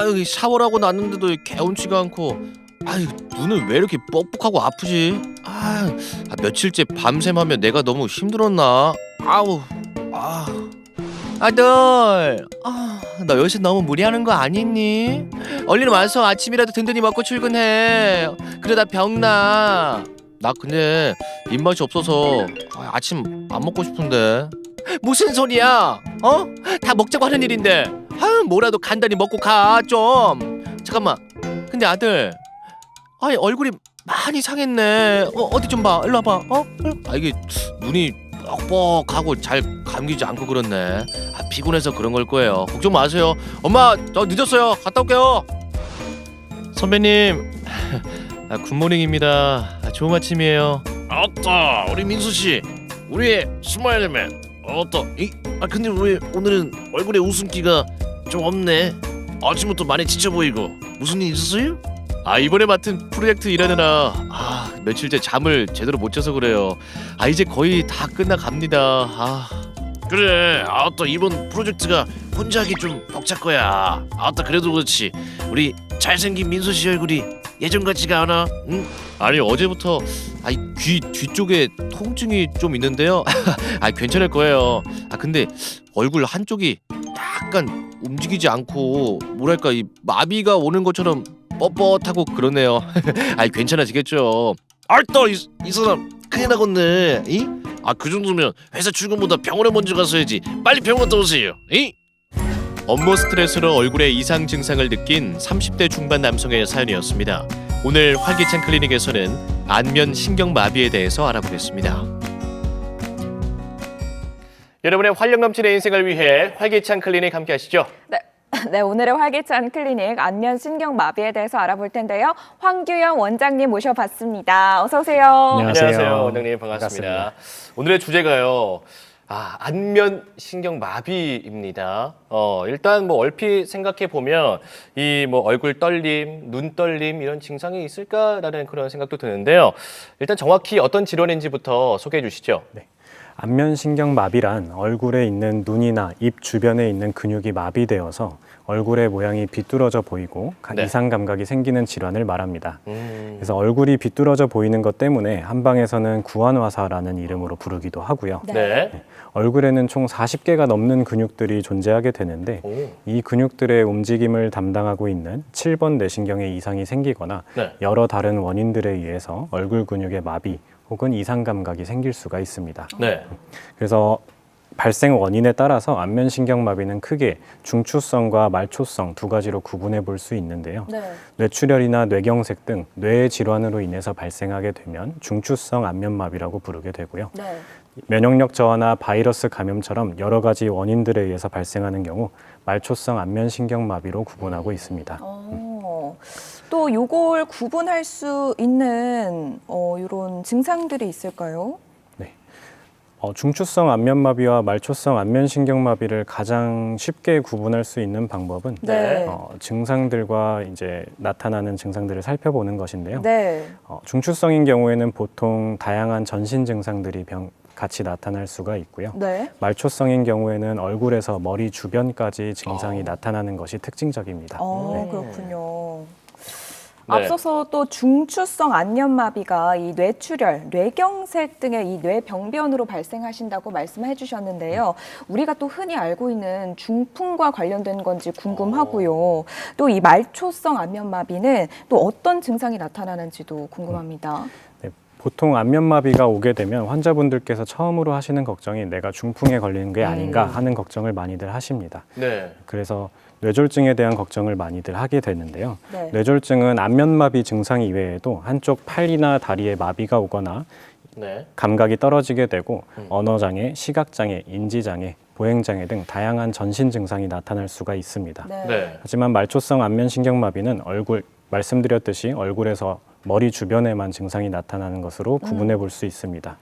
여기 샤워를 하고 났는데도 개운치가 않고, 눈은 왜 이렇게 뻑뻑하고 아프지? 며칠째 밤샘 하면 내가 너무 힘들었나? 아들, 너 요새 너무 무리하는 거 아니니? 얼른 와서 아침이라도 든든히 먹고 출근해. 그러다 병나. 나 근데 입맛이 없어서 아침 안 먹고 싶은데. 무슨 소리야? 다 먹자고 하는 일인데. 뭐라도 간단히 먹고 가 좀. 잠깐만. 근데 아들, 얼굴이 많이 상했네. 어디 좀 봐. 일로 와봐. 이게 눈이 뻑뻑하고 잘 감기지 않고 그렇네. 피곤해서 그런 걸 거예요. 걱정 마세요. 엄마, 저 늦었어요. 갔다 올게요. 선배님, 굿모닝입니다. 좋은 아침이에요. 아따, 우리 민수 씨, 우리의 스마일맨. 근데 왜 오늘은 얼굴에 웃음기가 좀 없네. 아침부터 많이 지쳐 보이고. 무슨 일 있었어요? 이번에 맡은 프로젝트 일하느라 며칠째 잠을 제대로 못 자서 그래요. 이제 거의 다 끝나갑니다. 그래. 또 이번 프로젝트가 혼자 하기 좀 벅찰 거야. 그래도 그렇지. 우리 잘생긴 민수 씨 얼굴이 예전 같지가 않아. 응? 아니 어제부터 귀 뒤쪽에 통증이 좀 있는데요. 괜찮을 거예요. 근데 얼굴 한쪽이 약간 움직이지 않고 뭐랄까 이 마비가 오는 것처럼 뻣뻣하고 그러네요. 괜찮아지겠죠. 또 이 사람 큰일 나겠네. 그 정도면 회사 출근보다 병원에 먼저 갔어야지. 빨리 병원 갔다 오세요. 업무 스트레스로 얼굴에 이상 증상을 느낀 30대 중반 남성의 사연이었습니다. 오늘 활기찬 클리닉에서는 안면 신경마비에 대해서 알아보겠습니다. 여러분의 활력 넘치는 인생을 위해 활기찬 클리닉 함께 하시죠. 네, 오늘의 활기찬 클리닉 안면 신경마비에 대해서 알아볼 텐데요. 황규영 원장님 모셔봤습니다. 어서 오세요. 안녕하세요, 원장님 반갑습니다. 오늘의 주제가요. 안면 신경마비입니다. 일단 얼핏 생각해 보면 이 얼굴 떨림, 눈 떨림 이런 증상이 있을까라는 그런 생각도 드는데요. 일단 정확히 어떤 질환인지부터 소개해 주시죠. 네. 안면신경마비란 얼굴에 있는 눈이나 입 주변에 있는 근육이 마비되어서 얼굴의 모양이 비뚤어져 보이고 이상 감각이 생기는 질환을 말합니다. 그래서 얼굴이 비뚤어져 보이는 것 때문에 한방에서는 구안화사라는 이름으로 부르기도 하고요. 얼굴에는 총 40개가 넘는 근육들이 존재하게 되는데 이 근육들의 움직임을 담당하고 있는 7번 뇌신경에 이상이 생기거나 여러 다른 원인들에 의해서 얼굴 근육의 마비 혹은 이상 감각이 생길 수가 있습니다. 그래서 발생 원인에 따라서 안면신경마비는 크게 중추성과 말초성 두 가지로 구분해 볼 수 있는데요. 뇌출혈이나 뇌경색 등 뇌의 질환으로 인해서 발생하게 되면 중추성 안면마비라고 부르게 되고요. 면역력 저하나 바이러스 감염처럼 여러 가지 원인들에 의해서 발생하는 경우 말초성 안면신경마비로 구분하고 있습니다. 또 요걸 구분할 수 있는 이런 증상들이 있을까요? 중추성 안면마비와 말초성 안면신경마비를 가장 쉽게 구분할 수 있는 방법은 증상들과 이제 나타나는 증상들을 살펴보는 것인데요. 중추성인 경우에는 보통 다양한 전신 증상들이 같이 나타날 수가 있고요. 말초성인 경우에는 얼굴에서 머리 주변까지 증상이 나타나는 것이 특징적입니다. 그렇군요. 앞서서 또 중추성 안면마비가 이 뇌출혈, 뇌경색 등의 이 뇌병변으로 발생하신다고 말씀해 주셨는데요. 우리가 또 흔히 알고 있는 중풍과 관련된 건지 궁금하고요. 또 이 말초성 안면마비는 또 어떤 증상이 나타나는지도 궁금합니다. 보통 안면마비가 오게 되면 환자분들께서 처음으로 하시는 걱정이 내가 중풍에 걸리는 게 아닌가 하는 걱정을 많이들 하십니다. 그래서 뇌졸중에 대한 걱정을 많이들 하게 되는데요. 뇌졸중은 안면마비 증상 이외에도 한쪽 팔이나 다리에 마비가 오거나 감각이 떨어지게 되고 언어장애, 시각장애, 인지장애, 보행장애 등 다양한 전신 증상이 나타날 수가 있습니다. 하지만 말초성 안면신경마비는 말씀드렸듯이 얼굴에서 머리 주변에만 증상이 나타나는 것으로 구분해 볼 수 있습니다.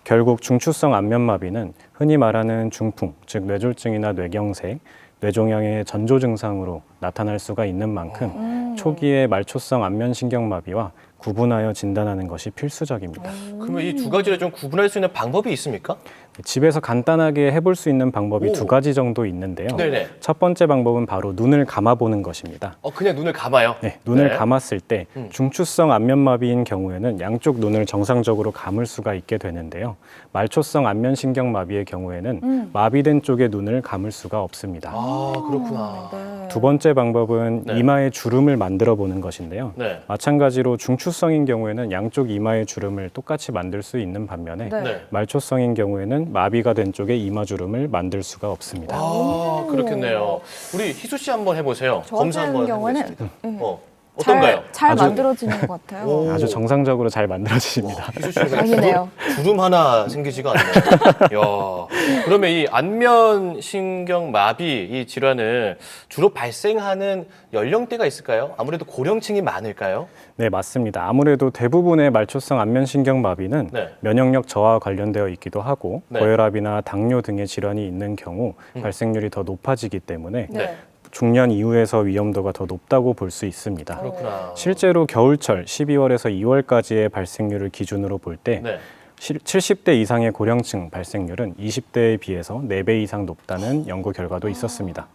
결국 중추성 안면마비는 흔히 말하는 중풍, 즉 뇌졸중이나 뇌경색, 뇌종양의 전조 증상으로 나타날 수가 있는 만큼 초기에 말초성 안면신경마비와 구분하여 진단하는 것이 필수적입니다. 그러면 이 두 가지를 좀 구분할 수 있는 방법이 있습니까? 집에서 간단하게 해볼 수 있는 방법이 오. 2가지 정도 있는데요. 네네. 첫 번째 방법은 바로 눈을 감아보는 것입니다. 그냥 눈을 감아요? 네, 눈을 네. 감았을 때 중추성 안면마비인 경우에는 양쪽 눈을 정상적으로 감을 수가 있게 되는데요. 말초성 안면신경마비의 경우에는 마비된 쪽의 눈을 감을 수가 없습니다. 아, 그렇구나. 네. 두 번째 방법은 네. 이마에 주름을 만들어 보는 것인데요. 네. 마찬가지로 중추성인 경우에는 양쪽 이마의 주름을 똑같이 만들 수 있는 반면에 네. 네. 말초성인 경우에는 마비가 된 쪽에 이마 주름을 만들 수가 없습니다. 아, 그렇겠네요. 우리 희수 씨 한번 해보세요. 저 검사 같은 한번 경우는 해보겠습니다. 어떤가요? 잘 아주- 만들어지는 것 같아요. 오. 아주 정상적으로 잘 만들어지십니다. 희수 씨가 다행이네요. 주름 하나 생기지가 않네요. 야, 그러면 이 안면신경 마비 이 질환은 주로 발생하는 연령대가 있을까요? 아무래도 고령층이 많을까요? 네, 맞습니다. 아무래도 대부분의 말초성 안면신경 마비는 네. 면역력 저하와 관련되어 있기도 하고 네. 고혈압이나 당뇨 등의 질환이 있는 경우 발생률이 더 높아지기 때문에 네. 중년 이후에서 위험도가 더 높다고 볼 수 있습니다. 그렇구나. 실제로 겨울철 12월에서 2월까지의 발생률을 기준으로 볼 때 네. 70대 이상의 고령층 발생률은 20대에 비해서 4배 이상 높다는 연구 결과도 있었습니다.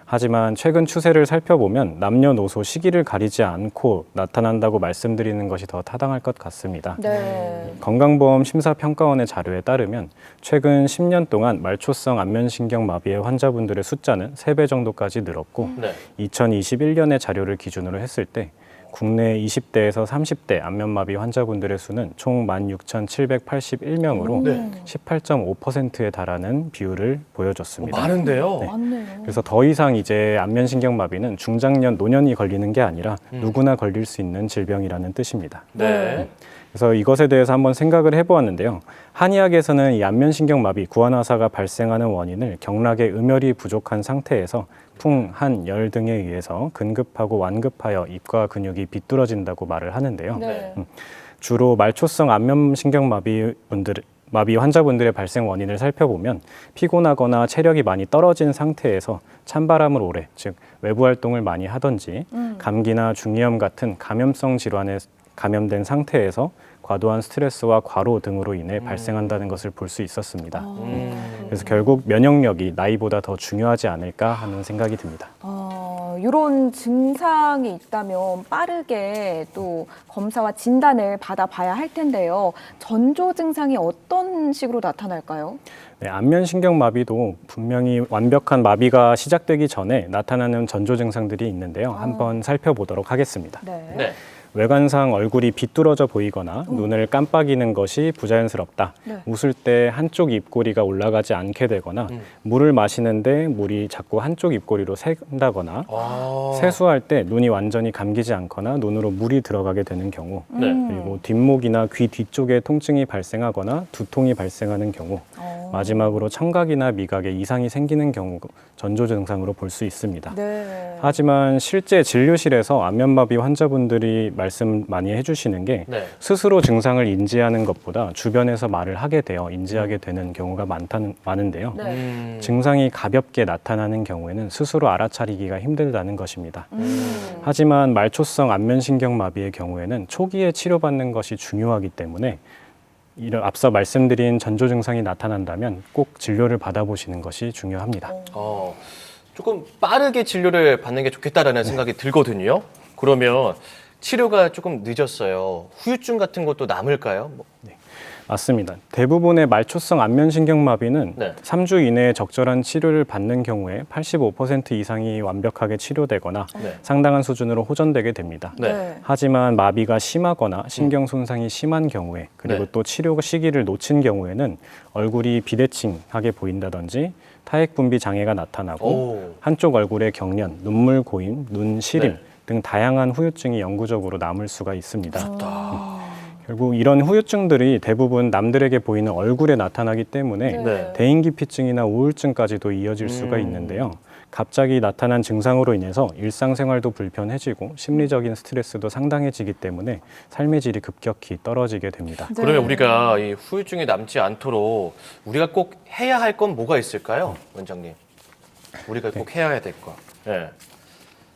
하지만 최근 추세를 살펴보면 남녀노소 시기를 가리지 않고 나타난다고 말씀드리는 것이 더 타당할 것 같습니다. 네. 건강보험 심사평가원의 자료에 따르면 최근 10년 동안 말초성 안면신경 마비의 환자분들의 숫자는 3배 정도까지 늘었고 네. 2021년의 자료를 기준으로 했을 때 국내 20대에서 30대 안면마비 환자분들의 수는 총 16,781명으로 네. 18.5%에 달하는 비율을 보여줬습니다. 많은데요. 맞네요. 그래서 더 이상 이제 안면신경마비는 중장년, 노년이 걸리는 게 아니라 누구나 걸릴 수 있는 질병이라는 뜻입니다. 네. 그래서 이것에 대해서 한번 생각을 해보았는데요. 한의학에서는 이 안면신경마비, 구안화사가 발생하는 원인을 경락의 음혈이 부족한 상태에서 풍, 한, 열 등에 의해서 근급하고 완급하여 입과 근육이 비뚤어진다고 말을 하는데요. 네. 주로 말초성 안면신경마비 마비 환자분들의 발생 원인을 살펴보면 피곤하거나 체력이 많이 떨어진 상태에서 찬바람을 오래, 즉 외부 활동을 많이 하든지 감기나 중이염 같은 감염성 질환에 감염된 상태에서 과도한 스트레스와 과로 등으로 인해 발생한다는 것을 볼 수 있었습니다. 그래서 결국 면역력이 나이보다 더 중요하지 않을까 하는 생각이 듭니다. 이런 증상이 있다면 빠르게 또 검사와 진단을 받아봐야 할 텐데요. 전조 증상이 어떤 식으로 나타날까요? 네, 안면신경마비도 분명히 완벽한 마비가 시작되기 전에 나타나는 전조 증상들이 있는데요. 한번 살펴보도록 하겠습니다. 네. 네. 외관상 얼굴이 비뚤어져 보이거나 눈을 깜빡이는 것이 부자연스럽다. 네. 웃을 때 한쪽 입꼬리가 올라가지 않게 되거나 물을 마시는데 물이 자꾸 한쪽 입꼬리로 샌다거나 세수할 때 눈이 완전히 감기지 않거나 눈으로 물이 들어가게 되는 경우 네. 그리고 뒷목이나 귀 뒤쪽에 통증이 발생하거나 두통이 발생하는 경우 마지막으로 청각이나 미각에 이상이 생기는 경우 전조 증상으로 볼 수 있습니다. 네. 하지만 실제 진료실에서 안면마비 환자분들이 말씀 많이 해주시는 게 네. 스스로 증상을 인지하는 것보다 주변에서 말을 하게 되어 인지하게 되는 경우가 많은데요. 네. 증상이 가볍게 나타나는 경우에는 스스로 알아차리기가 힘들다는 것입니다. 하지만 말초성 안면신경마비의 경우에는 초기에 치료받는 것이 중요하기 때문에 이런 앞서 말씀드린 전조 증상이 나타난다면 꼭 진료를 받아보시는 것이 중요합니다. 조금 빠르게 진료를 받는 게 좋겠다라는 생각이 들거든요. 그러면 치료가 조금 늦었어요. 후유증 같은 것도 남을까요? 맞습니다. 대부분의 말초성 안면신경마비는 네. 3주 이내에 적절한 치료를 받는 경우에 85% 이상이 완벽하게 치료되거나 네. 상당한 수준으로 호전되게 됩니다. 네. 하지만 마비가 심하거나 신경 손상이 심한 경우에 그리고 네. 또 치료 시기를 놓친 경우에는 얼굴이 비대칭하게 보인다든지 타액 분비 장애가 나타나고 오. 한쪽 얼굴에 경련, 눈물 고임, 눈 시림 네. 등 다양한 후유증이 영구적으로 남을 수가 있습니다. 결국 이런 후유증들이 대부분 남들에게 보이는 얼굴에 나타나기 때문에 네. 대인기피증이나 우울증까지도 이어질 수가 있는데요. 갑자기 나타난 증상으로 인해서 일상생활도 불편해지고 심리적인 스트레스도 상당해지기 때문에 삶의 질이 급격히 떨어지게 됩니다. 네. 그러면 우리가 이 후유증이 남지 않도록 우리가 꼭 해야 할 건 뭐가 있을까요, 원장님? 우리가 꼭 해야 될 거. 네.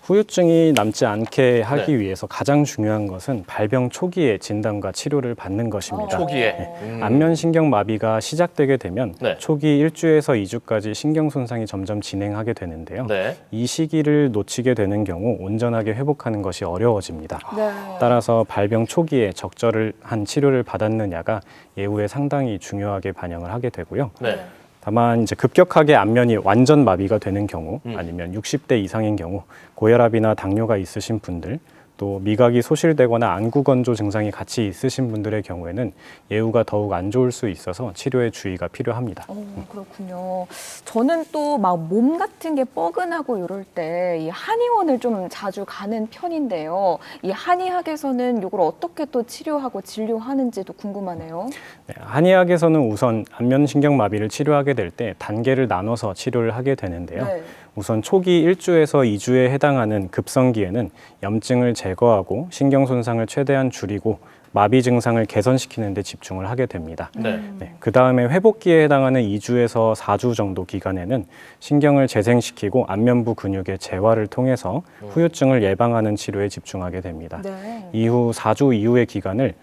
후유증이 남지 않게 하기 네. 위해서 가장 중요한 것은 발병 초기에 진단과 치료를 받는 것입니다. 초기에. 안면신경마비가 시작되게 되면 네. 초기 1주에서 2주까지 신경손상이 점점 진행하게 되는데요. 네. 이 시기를 놓치게 되는 경우 온전하게 회복하는 것이 어려워집니다. 네. 따라서 발병 초기에 적절한 치료를 받았느냐가 예후에 상당히 중요하게 반영을 하게 되고요. 네. 다만 이제 급격하게 안면이 완전 마비가 되는 경우 아니면 60대 이상인 경우 고혈압이나 당뇨가 있으신 분들 또 미각이 소실되거나 안구 건조 증상이 같이 있으신 분들의 경우에는 예후가 더욱 안 좋을 수 있어서 치료에 주의가 필요합니다. 그렇군요. 저는 또 막 몸 같은 게 뻐근하고 이럴 때 이 한의원을 좀 자주 가는 편인데요. 이 한의학에서는 이걸 어떻게 또 치료하고 진료하는지도 궁금하네요. 네, 한의학에서는 우선 안면신경마비를 치료하게 될 때 단계를 나눠서 치료를 하게 되는데요. 네. 우선 초기 1주에서 2주에 해당하는 급성기에는 염증을 제거하고 신경손상을 최대한 줄이고 마비 증상을 개선시키는 데 집중을 하게 됩니다. 네. 네, 그 다음에 회복기에 해당하는 2주에서 4주 정도 기간에는 신경을 재생시키고 안면부 근육의 재활을 통해서 후유증을 예방하는 치료에 집중하게 됩니다. 네. 이후 4주 이후의 기간을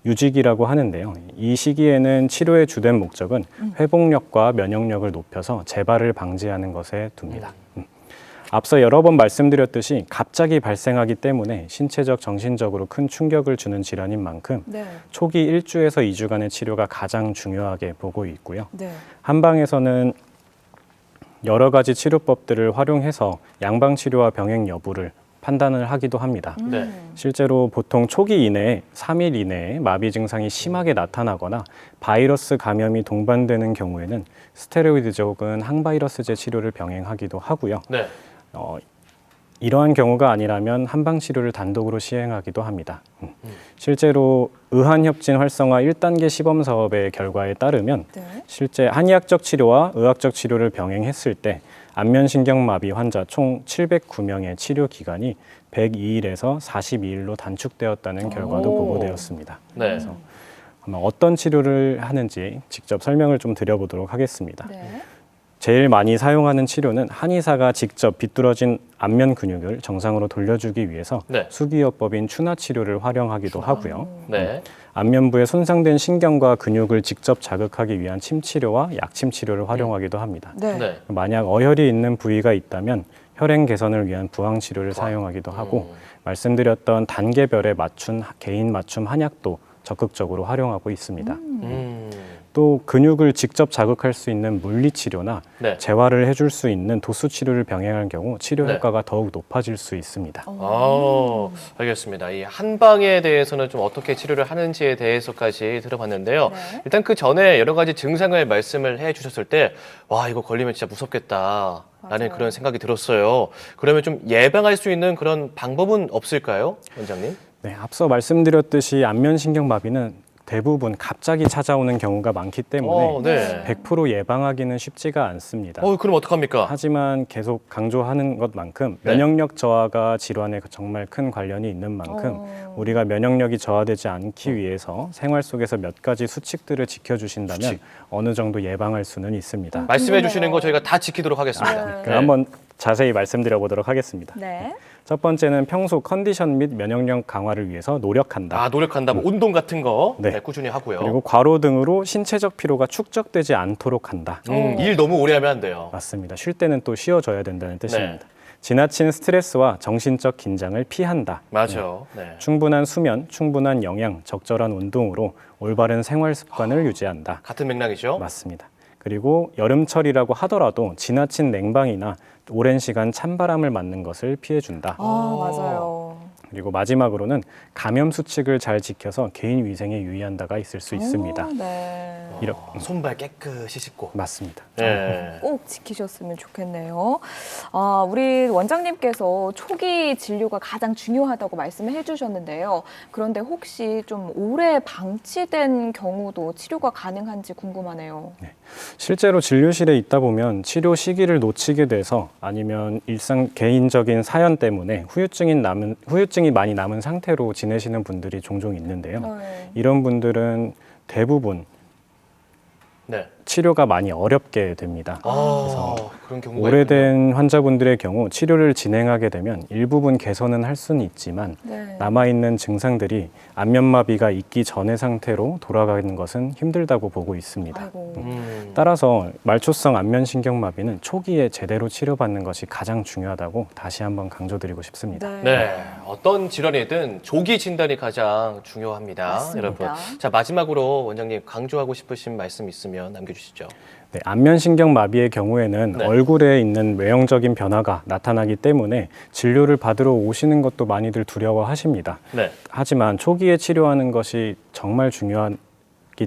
유지기라고 하는데요. 이 시기에는 치료의 주된 목적은 회복력과 면역력을 높여서 재발을 방지하는 것에 둡니다. 앞서 여러 번 말씀드렸듯이 갑자기 발생하기 때문에 신체적, 정신적으로 큰 충격을 주는 질환인 만큼 네. 초기 1주에서 2주간의 치료가 가장 중요하게 보고 있고요. 네. 한방에서는 여러 가지 치료법들을 활용해서 양방치료와 병행 여부를 판단을 하기도 합니다. 네. 실제로 보통 초기 이내에 3일 이내에 마비 증상이 심하게 나타나거나 바이러스 감염이 동반되는 경우에는 스테로이드 혹은 항바이러스제 치료를 병행하기도 하고요. 네. 이러한 경우가 아니라면 한방 치료를 단독으로 시행하기도 합니다. 실제로 의한협진 활성화 1단계 시범 사업의 결과에 따르면 네. 실제 한의학적 치료와 의학적 치료를 병행했을 때 안면신경마비 환자 총 709명의 치료 기간이 102일에서 42일로 단축되었다는 결과도 오. 보고되었습니다. 네. 그래서 아마 어떤 치료를 하는지 직접 설명을 좀 드려보도록 하겠습니다. 네. 제일 많이 사용하는 치료는 한의사가 직접 비뚤어진 안면 근육을 정상으로 돌려주기 위해서 네. 수기요법인 추나 치료를 활용하기도 하고요. 네. 안면부에 손상된 신경과 근육을 직접 자극하기 위한 침 치료와 약침 치료를 활용하기도 합니다. 네. 네. 만약 어혈이 있는 부위가 있다면 혈행 개선을 위한 부항 치료를 사용하기도 하고 말씀드렸던 단계별에 맞춘 개인 맞춤 한약도 적극적으로 활용하고 있습니다. 또 근육을 직접 자극할 수 있는 물리 치료나 네. 재활을 해줄 수 있는 도수 치료를 병행할 경우 치료 네. 효과가 더욱 높아질 수 있습니다. 알겠습니다. 이 한방에 대해서는 좀 어떻게 치료를 하는지에 대해서까지 들어봤는데요. 네. 일단 그 전에 여러 가지 증상을 말씀을 해주셨을 때, 와, 이거 걸리면 진짜 무섭겠다. 라는 맞아요. 그런 생각이 들었어요. 그러면 좀 예방할 수 있는 그런 방법은 없을까요, 원장님? 네, 앞서 말씀드렸듯이 안면신경마비는 대부분 갑자기 찾아오는 경우가 많기 때문에 네. 100% 예방하기는 쉽지가 않습니다. 그럼 어떡합니까? 하지만 계속 강조하는 것만큼 네. 면역력 저하가 질환에 정말 큰 관련이 있는 만큼 우리가 면역력이 저하되지 않기 위해서 생활 속에서 몇 가지 수칙들을 지켜주신다면 수칙. 어느 정도 예방할 수는 있습니다. 말씀해 주시는 거 저희가 다 지키도록 하겠습니다. 네. 그럼 한번 자세히 말씀드려 보도록 하겠습니다. 네. 첫 번째는 평소 컨디션 및 면역력 강화를 위해서 노력한다. 노력한다. 뭐 운동 같은 거 네. 네, 꾸준히 하고요. 그리고 과로 등으로 신체적 피로가 축적되지 않도록 한다. 일 너무 오래 하면 안 돼요. 맞습니다. 쉴 때는 또 쉬어줘야 된다는 뜻입니다. 지나친 스트레스와 정신적 긴장을 피한다. 맞아요. 네. 충분한 수면, 충분한 영양, 적절한 운동으로 올바른 생활 습관을 유지한다. 같은 맥락이죠. 맞습니다. 그리고 여름철이라고 하더라도 지나친 냉방이나 오랜 시간 찬바람을 맞는 것을 피해준다. 맞아요. 그리고 마지막으로는 감염 수칙을 잘 지켜서 개인 위생에 유의한다가 있을 수 있습니다. 네. 손발 깨끗이 씻고. 맞습니다. 네. 꼭 지키셨으면 좋겠네요. 우리 원장님께서 초기 진료가 가장 중요하다고 말씀을 해주셨는데요. 그런데 혹시 좀 오래 방치된 경우도 치료가 가능한지 궁금하네요. 실제로 진료실에 있다 보면 치료 시기를 놓치게 돼서 아니면 일상 개인적인 사연 때문에 후유증이 많이 남은 상태로 지내시는 분들이 종종 있는데요. 네. 이런 분들은 대부분 네. 치료가 많이 어렵게 됩니다. 그런 경우가 오래된 환자분들의 경우 치료를 진행하게 되면 일부분 개선은 할 수는 있지만 네. 남아있는 증상들이 안면마비가 있기 전의 상태로 돌아가는 것은 힘들다고 보고 있습니다. 아이고. 따라서 말초성 안면신경마비는 초기에 제대로 치료받는 것이 가장 중요하다고 다시 한번 강조드리고 싶습니다. 네, 어떤 질환이든 조기 진단이 가장 중요합니다, 맞습니다. 여러분. 자, 마지막으로 원장님 강조하고 싶으신 말씀 있으면 남겨주시죠. 네, 안면신경마비의 경우에는 네. 얼굴에 있는 외형적인 변화가 나타나기 때문에 진료를 받으러 오시는 것도 많이들 두려워하십니다. 네. 하지만 초기에 치료하는 것이 정말 중요하기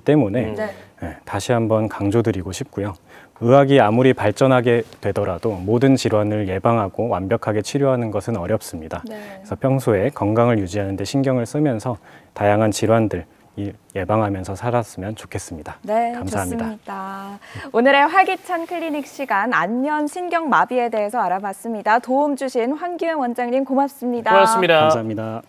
때문에 네. 네, 다시 한번 강조드리고 싶고요. 의학이 아무리 발전하게 되더라도 모든 질환을 예방하고 완벽하게 치료하는 것은 어렵습니다. 네. 그래서 평소에 건강을 유지하는 데 신경을 쓰면서 다양한 질환들 예방하면서 살았으면 좋겠습니다. 네, 감사합니다. 좋습니다. 오늘의 활기찬 클리닉 시간 안면 신경 마비에 대해서 알아봤습니다. 도움 주신 황규영 원장님 고맙습니다. 고맙습니다. 감사합니다.